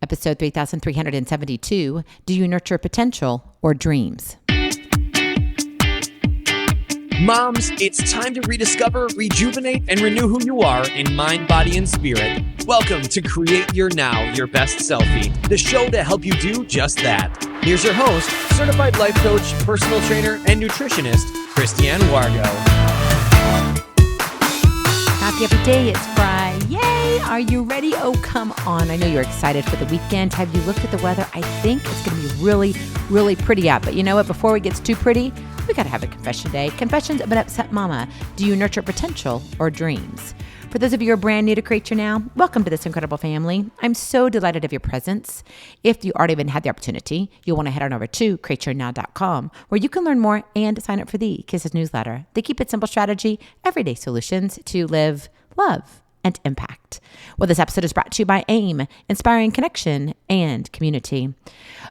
Episode 3372, Do You Nurture Potential or Dreams? Moms, it's time to rediscover, rejuvenate, and renew who you are in mind, body, and spirit. Welcome to Create Your Now, Your Best Selfie, the show to help you do just that. Here's your host, certified life coach, personal trainer, and nutritionist, Christiane Wargo. Happy every day, it's Friday. Yay! Are you ready? Oh, come on. I know you're excited for the weekend. Have you looked at the weather? I think it's going to be really, really pretty out. But you know what? Before it gets too pretty, we got to have a confession day. Confessions of an upset mama. Do you nurture potential or dreams? For those of you who are brand new to Create Your Now, welcome to this incredible family. I'm so delighted of your presence. If you already haven't had the opportunity, you'll want to head on over to createyournow.com, where you can learn more and sign up for the Kisses newsletter. They keep it simple strategy, everyday solutions to live, love, and impact. Well, this episode is brought to you by AIM, Inspiring Connection and Community.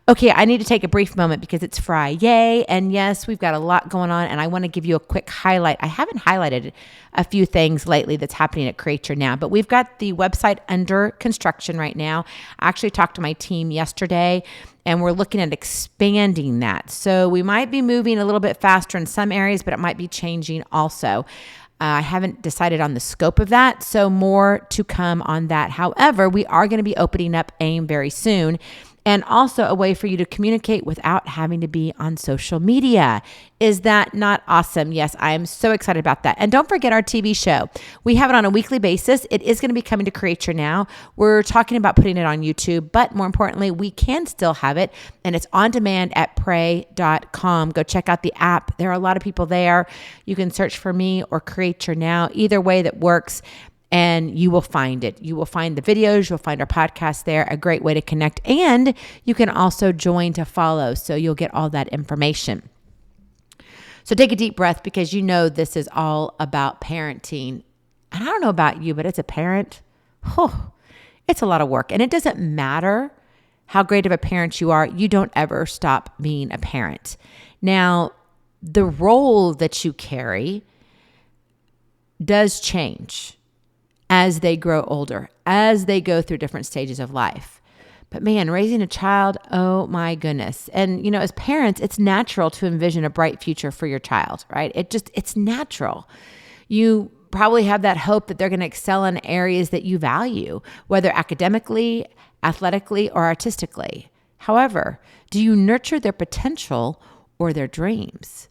Okay, I need to take a brief moment because it's Friday, and yes, we've got a lot going on, and I want to give you a quick highlight. I haven't highlighted a few things lately that's happening at Create Your Now, but we've got the website under construction right now. I actually talked to my team yesterday, and we're looking at expanding that. So we might be moving a little bit faster in some areas, but it might be changing also. I haven't decided on the scope of that, so more to come on that. However, we are going to be opening up AIM very soon, and also a way for you to communicate without having to be on social media. Is that not awesome? Yes, I am so excited about that. And don't forget our TV show. We have it on a weekly basis. It is going to be coming to Create Your Now. We're talking about putting it on YouTube, but more importantly, we can still have it, and it's on demand at pray.com. Go check out the app. There are a lot of people there. You can search for me or Create Your Now. Either way that works, and you will find it. You will find the videos. You'll find our podcast there, a great way to connect. And you can also join to follow, so you'll get all that information. So take a deep breath, because you know this is all about parenting. And I don't know about you, but as a parent, it's a lot of work. And it doesn't matter how great of a parent you are. You don't ever stop being a parent. Now, the role that you carry does change as they grow older, as they go through different stages of life. But man, raising a child, oh my goodness. And you know, as parents, it's natural to envision a bright future for your child, right? It's natural. You probably have that hope that they're going to excel in areas that you value, whether academically, athletically, or artistically. However, do you nurture their potential or their dreams?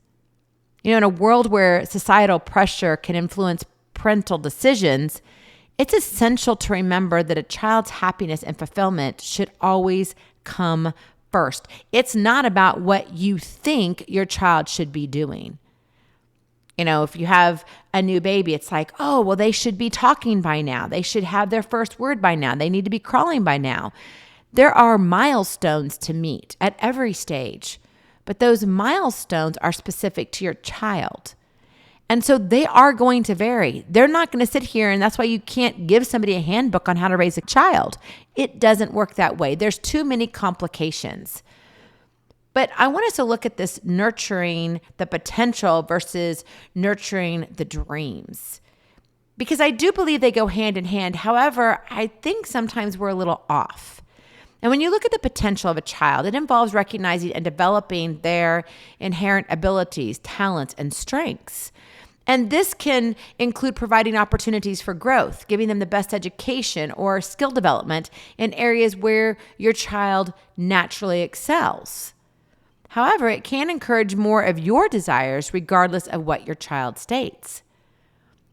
You know, in a world where societal pressure can influence parental decisions, it's essential to remember that a child's happiness and fulfillment should always come first. It's not about what you think your child should be doing. You know, if you have a new baby, it's like, oh, well, they should be talking by now. They should have their first word by now. They need to be crawling by now. There are milestones to meet at every stage, but those milestones are specific to your child. And so they are going to vary. They're not going to sit here, and that's why you can't give somebody a handbook on how to raise a child. It doesn't work that way. There's too many complications. But I want us to look at this nurturing the potential versus nurturing the dreams, because I do believe they go hand in hand. However, I think sometimes we're a little off. And when you look at the potential of a child, it involves recognizing and developing their inherent abilities, talents, and strengths. And this can include providing opportunities for growth, giving them the best education or skill development in areas where your child naturally excels. However, it can encourage more of your desires regardless of what your child states.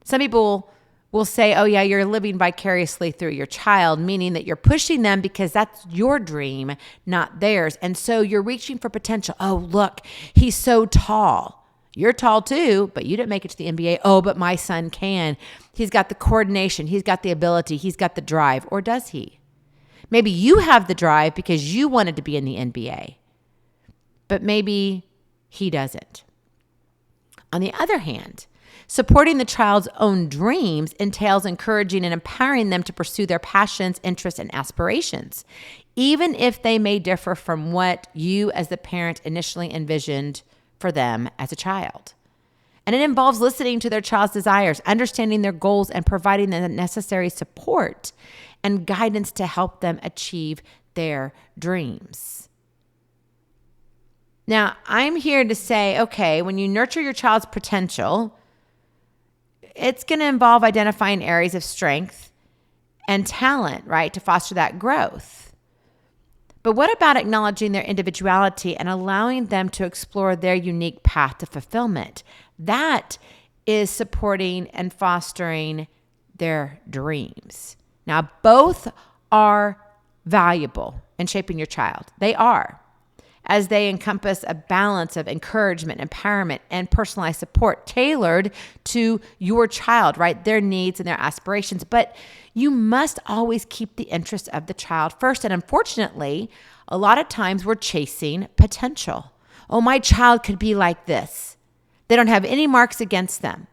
Some people will say, oh yeah, you're living vicariously through your child, meaning that you're pushing them because that's your dream, not theirs. And so you're reaching for potential. Oh, look, he's so tall. You're tall too, but you didn't make it to the NBA. Oh, but my son can. He's got the coordination. He's got the ability. He's got the drive. Or does he? Maybe you have the drive because you wanted to be in the NBA, but maybe he doesn't. On the other hand, supporting the child's own dreams entails encouraging and empowering them to pursue their passions, interests, and aspirations, even if they may differ from what you as the parent initially envisioned for them as a child. And it involves listening to their child's desires, understanding their goals, and providing them the necessary support and guidance to help them achieve their dreams. Now, I'm here to say, okay, when you nurture your child's potential, it's going to involve identifying areas of strength and talent, right, to foster that growth. But what about acknowledging their individuality and allowing them to explore their unique path to fulfillment? That is supporting and fostering their dreams. Now, both are valuable in shaping your child. They are, as they encompass a balance of encouragement, empowerment, and personalized support tailored to your child, right? Their needs and their aspirations. But you must always keep the interest of the child first. And unfortunately, a lot of times we're chasing potential. Oh, my child could be like this. They don't have any marks against them.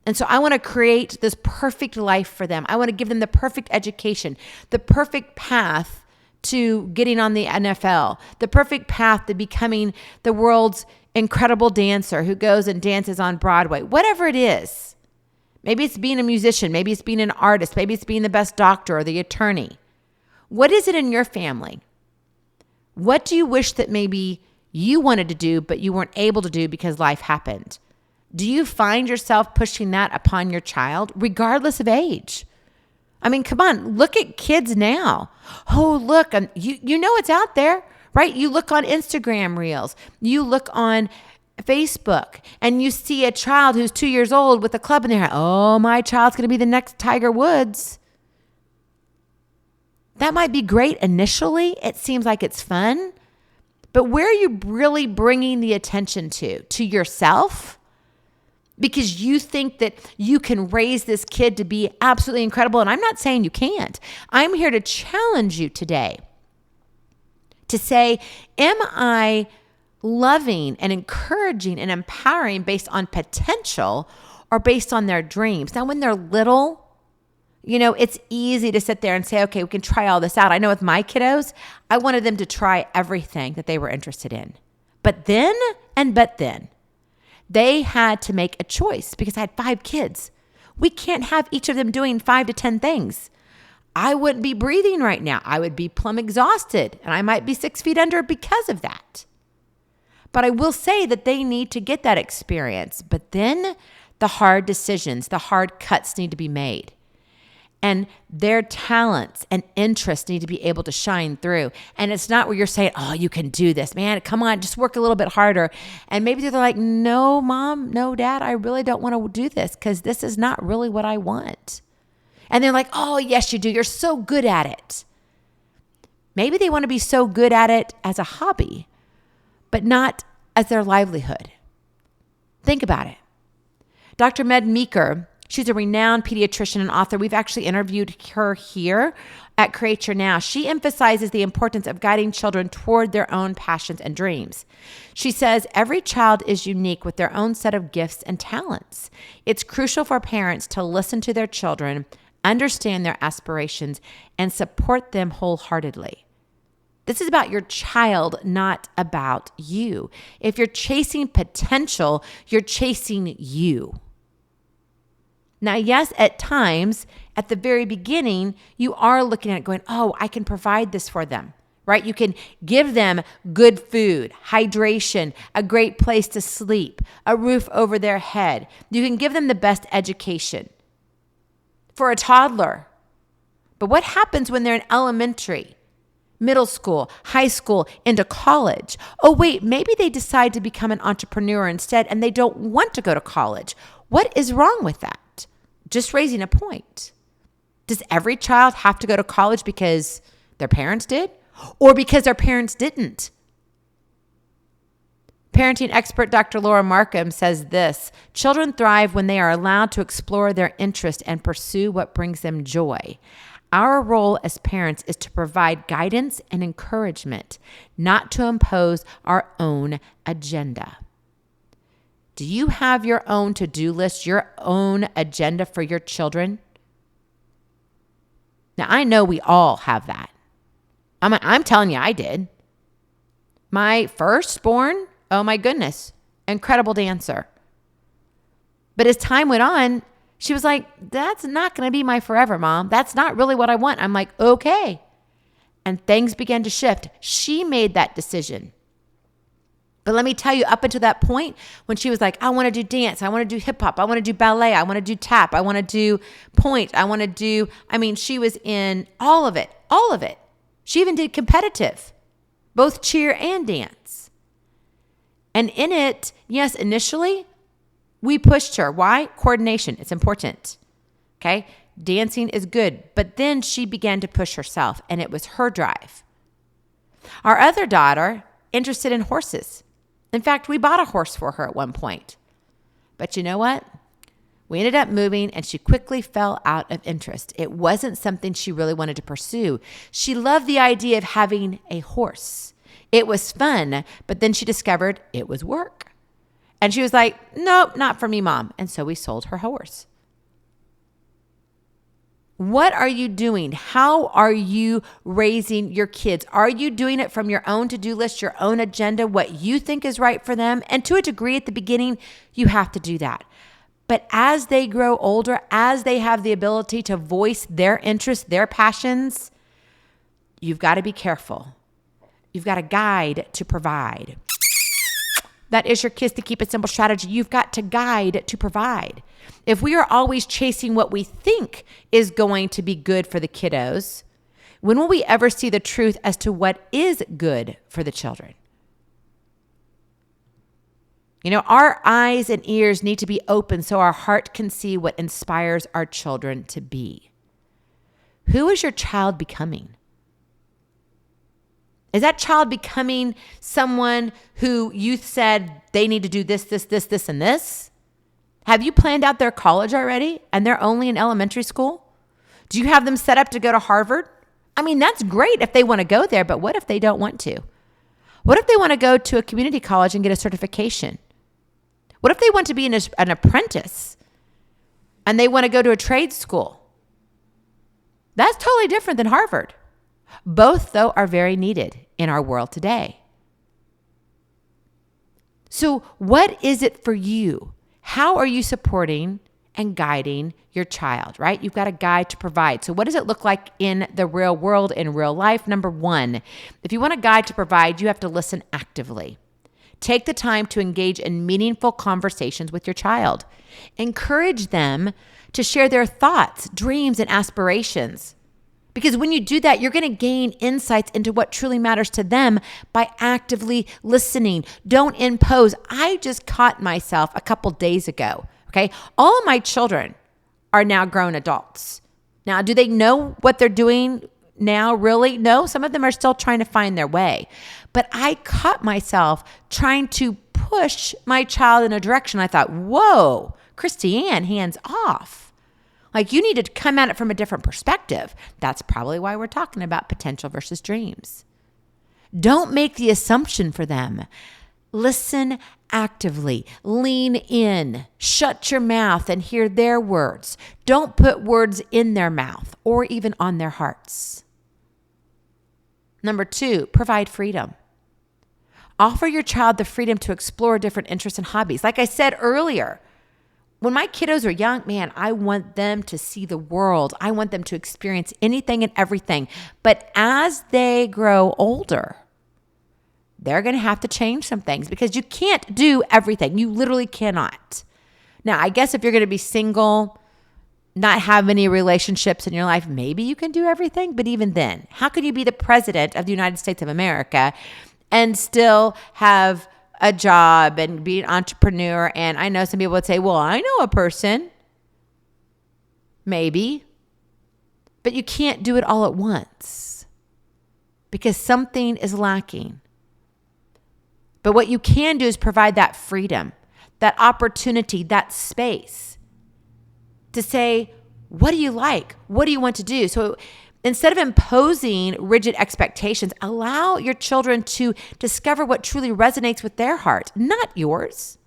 And so I want to create this perfect life for them. I want to give them the perfect education, the perfect path to getting on the NFL, the perfect path to becoming the world's incredible dancer who goes and dances on Broadway, whatever it is. Maybe it's being a musician. Maybe it's being an artist. Maybe it's being the best doctor or the attorney. What is it in your family? What do you wish that maybe you wanted to do, but you weren't able to do because life happened? Do you find yourself pushing that upon your child, regardless of age? I mean, come on, look at kids now. Oh, look, you know it's out there, right? You look on Instagram Reels, you look on Facebook, and you see a child who's 2 years old with a club in their hand. Oh, my child's going to be the next Tiger Woods. That might be great initially. It seems like it's fun. But where are you really bringing the attention to? To yourself? Because you think that you can raise this kid to be absolutely incredible. And I'm not saying you can't. I'm here to challenge you today to say, am I loving and encouraging and empowering based on potential or based on their dreams? Now, when they're little, it's easy to sit there and say, okay, we can try all this out. I know with my kiddos, I wanted them to try everything that they were interested in. But then, they had to make a choice because I had 5 kids. We can't have each of them doing 5 to 10 things. I wouldn't be breathing right now. I would be plumb exhausted, and I might be 6 feet under because of that. But I will say that they need to get that experience. But then the hard decisions, the hard cuts need to be made. And their talents and interests need to be able to shine through. And it's not where you're saying, oh, you can do this, man. Come on, just work a little bit harder. And maybe they're like, no, mom, no, dad, I really don't want to do this because this is not really what I want. And they're like, oh, yes, you do. You're so good at it. Maybe they want to be so good at it as a hobby, but not as their livelihood. Think about it. Dr. Med Meeker, she's a renowned pediatrician and author. We've actually interviewed her here at Create Your Now. She emphasizes the importance of guiding children toward their own passions and dreams. She says every child is unique with their own set of gifts and talents. It's crucial for parents to listen to their children, understand their aspirations, and support them wholeheartedly. This is about your child, not about you. If you're chasing potential, you're chasing you. Now, yes, at times, at the very beginning, you are looking at it going, oh, I can provide this for them, right? You can give them good food, hydration, a great place to sleep, a roof over their head. You can give them the best education for a toddler. But what happens when they're in elementary, middle school, high school, into college? Oh, wait, maybe they decide to become an entrepreneur instead and they don't want to go to college. What is wrong with that? Just raising a point. Does every child have to go to college because their parents did or because their parents didn't? Parenting expert Dr. Laura Markham says this: children thrive when they are allowed to explore their interest and pursue what brings them joy. Our role as parents is to provide guidance and encouragement, not to impose our own agenda. Do you have your own to-do list, your own agenda for your children? Now, I know we all have that. I'm telling you, I did. My firstborn, oh my goodness, incredible dancer. But as time went on, she was like, that's not going to be my forever, Mom. That's not really what I want. I'm like, okay. and things began to shift. She made that decision. But let me tell you, up until that point, when she was like, I want to do dance, I want to do hip hop, I want to do ballet, I want to do tap, I want to do point, she was in all of it. She even did competitive, both cheer and dance. And in it, yes, initially, we pushed her. Why? Coordination. It's important. Okay? Dancing is good. But then she began to push herself, and it was her drive. Our other daughter, interested in horses. In fact, we bought a horse for her at one point. But you know what? We ended up moving, and she quickly fell out of interest. It wasn't something she really wanted to pursue. She loved the idea of having a horse. It was fun, but then she discovered it was work. And she was like, nope, not for me, Mom. And so we sold her horse. What are you doing? How are you raising your kids? Are you doing it from your own to-do list, your own agenda, what you think is right for them? And to a degree at the beginning, you have to do that. But as they grow older, as they have the ability to voice their interests, their passions, you've got to be careful. You've got a guide to provide. That is your Kids to Keep It Simple strategy. You've got to guide to provide. If we are always chasing what we think is going to be good for the kiddos, when will we ever see the truth as to what is good for the children? You know, our eyes and ears need to be open so our heart can see what inspires our children to be. Who is your child becoming? Is that child becoming someone who you said they need to do this, and this? Have you planned out their college already and they're only in elementary school? Do you have them set up to go to Harvard? I mean, that's great if they want to go there, but what if they don't want to? What if they want to go to a community college and get a certification? What if they want to be an apprentice and they want to go to a trade school? That's totally different than Harvard. Both, though, are very needed in our world today. So what is it for you? How are you supporting and guiding your child, right? You've got a guide to provide. So what does it look like in the real world, in real life? Number one, if you want a guide to provide, you have to listen actively. Take the time to engage in meaningful conversations with your child. Encourage them to share their thoughts, dreams, and aspirations. Because when you do that, you're going to gain insights into what truly matters to them by actively listening. Don't impose. I just caught myself a couple days ago, okay? All of my children are now grown adults. Now, do they know what they're doing now, really? No, some of them are still trying to find their way. But I caught myself trying to push my child in a direction. I thought, whoa, Christiane, hands off. Like, you need to come at it from a different perspective. That's probably why we're talking about potential versus dreams. Don't make the assumption for them. Listen actively. Lean in. Shut your mouth and hear their words. Don't put words in their mouth or even on their hearts. Number two, provide freedom. Offer your child the freedom to explore different interests and hobbies. Like I said earlier, when my kiddos are young, man, I want them to see the world. I want them to experience anything and everything. But as they grow older, they're going to have to change some things because you can't do everything. You literally cannot. Now, I guess if you're going to be single, not have any relationships in your life, maybe you can do everything. But even then, how can you be the president of the United States of America and still have a job and be an entrepreneur? And I know some people would say, well, I know a person. Maybe. But you can't do it all at once because something is lacking. But what you can do is provide that freedom, that opportunity, that space to say, what do you like? What do you want to do? So instead of imposing rigid expectations, allow your children to discover what truly resonates with their heart, not yours.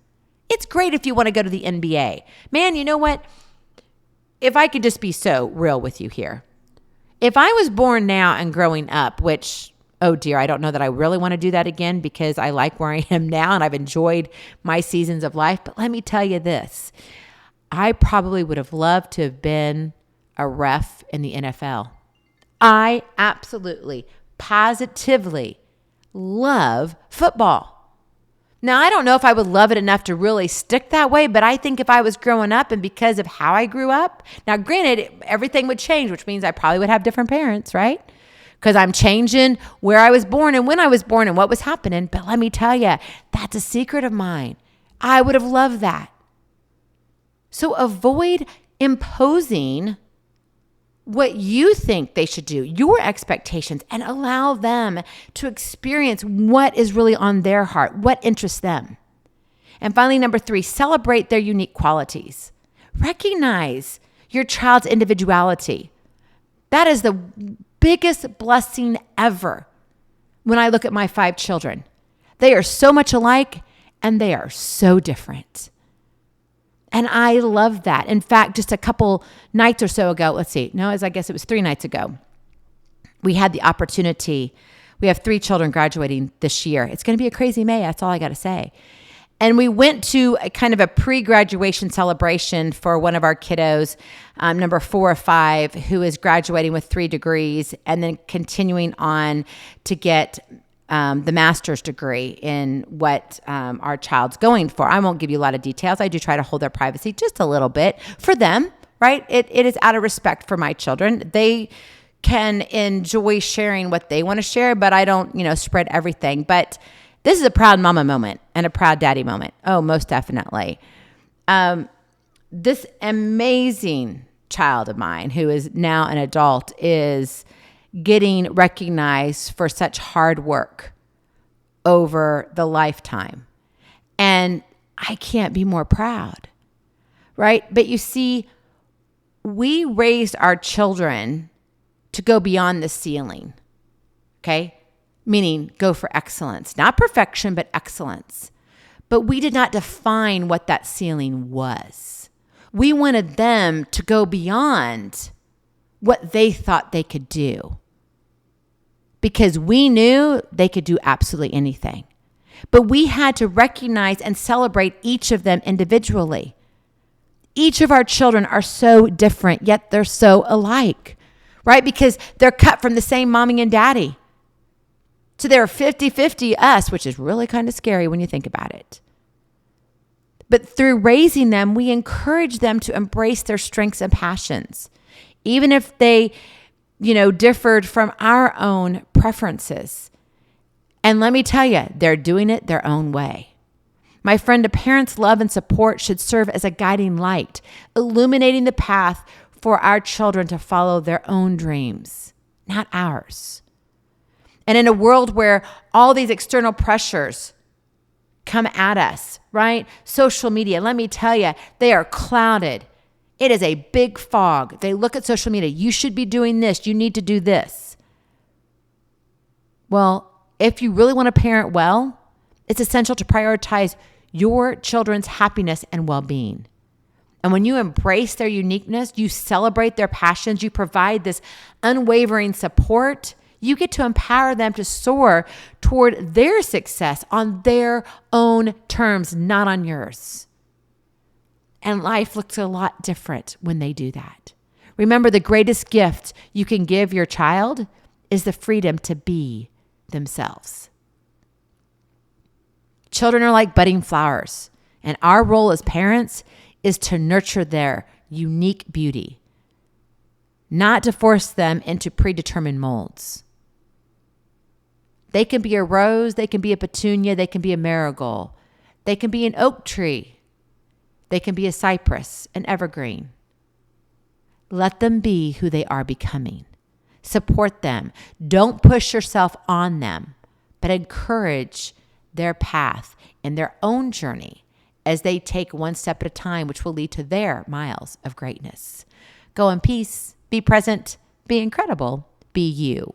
It's great if you want to go to the NBA. Man, you know what? If I could just be so real with you here. If I was born now and growing up, which, oh dear, I don't know that I really want to do that again because I like where I am now and I've enjoyed my seasons of life. But let me tell you this. I probably would have loved to have been a ref in the NFL. I absolutely, positively love football. Now, I don't know if I would love it enough to really stick that way, but I think if I was growing up and because of how I grew up, now granted, everything would change, which means I probably would have different parents, right? Because I'm changing where I was born and when I was born and what was happening. But let me tell you, that's a secret of mine. I would have loved that. So avoid imposing what you think they should do, your expectations, and allow them to experience what is really on their heart, what interests them. And finally, number 3, celebrate their unique qualities. Recognize your child's individuality. That is the biggest blessing ever when I look at my 5 children. They are so much alike and they are so different. And I love that. In fact, just a couple nights or so ago, I guess it was 3 nights ago, we had the opportunity. We have 3 children graduating this year. It's going to be a crazy May. That's all I got to say. And we went to a kind of a pre-graduation celebration for one of our kiddos, number 4 or 5, who is graduating with 3 degrees and then continuing on to get the master's degree in what our child's going for. I won't give you a lot of details. I do try to hold their privacy just a little bit for them, right? It is out of respect for my children. They can enjoy sharing what they want to share, but I don't, spread everything. But this is a proud mama moment and a proud daddy moment. Oh, most definitely. This amazing child of mine who is now an adult is getting recognized for such hard work over the lifetime. And I can't be more proud, right? But you see, we raised our children to go beyond the ceiling, okay? Meaning go for excellence, not perfection, but excellence. But we did not define what that ceiling was. We wanted them to go beyond what they thought they could do, because we knew they could do absolutely anything. But we had to recognize and celebrate each of them individually. Each of our children are so different, yet they're so alike, right? Because they're cut from the same mommy and daddy. So they're 50-50 us, which is really kind of scary when you think about it. But through raising them, we encourage them to embrace their strengths and passions, even if they differed from our own preferences. And let me tell you, they're doing it their own way. My friend, a parent's love and support should serve as a guiding light, illuminating the path for our children to follow their own dreams, not ours. And in a world where all these external pressures come at us, right? Social media, let me tell you, they are clouded. It is a big fog. They look at social media. You should be doing this. You need to do this. Well, if you really want to parent well, it's essential to prioritize your children's happiness and well-being. And when you embrace their uniqueness, you celebrate their passions, you provide this unwavering support, you get to empower them to soar toward their success on their own terms, not on yours. And life looks a lot different when they do that. Remember, the greatest gift you can give your child is the freedom to be themselves. Children are like budding flowers, and our role as parents is to nurture their unique beauty, not to force them into predetermined molds. They can be a rose, they can be a petunia, they can be a marigold, they can be an oak tree, they can be a cypress, an evergreen. Let them be who they are becoming. Support them. Don't push yourself on them, but encourage their path and their own journey as they take one step at a time, which will lead to their miles of greatness. Go in peace, be present, be incredible, be you.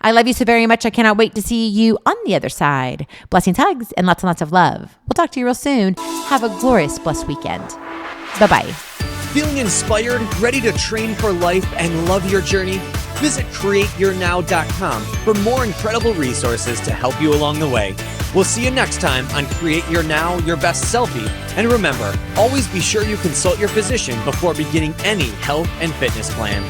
I love you so very much. I cannot wait to see you on the other side. Blessings, hugs, and lots of love. We'll talk to you real soon. Have a glorious, blessed weekend. Bye-bye. Feeling inspired, ready to train for life and love your journey? Visit createyournow.com for more incredible resources to help you along the way. We'll see you next time on Create Your Now, Your Best Selfie. And remember, always be sure you consult your physician before beginning any health and fitness plan.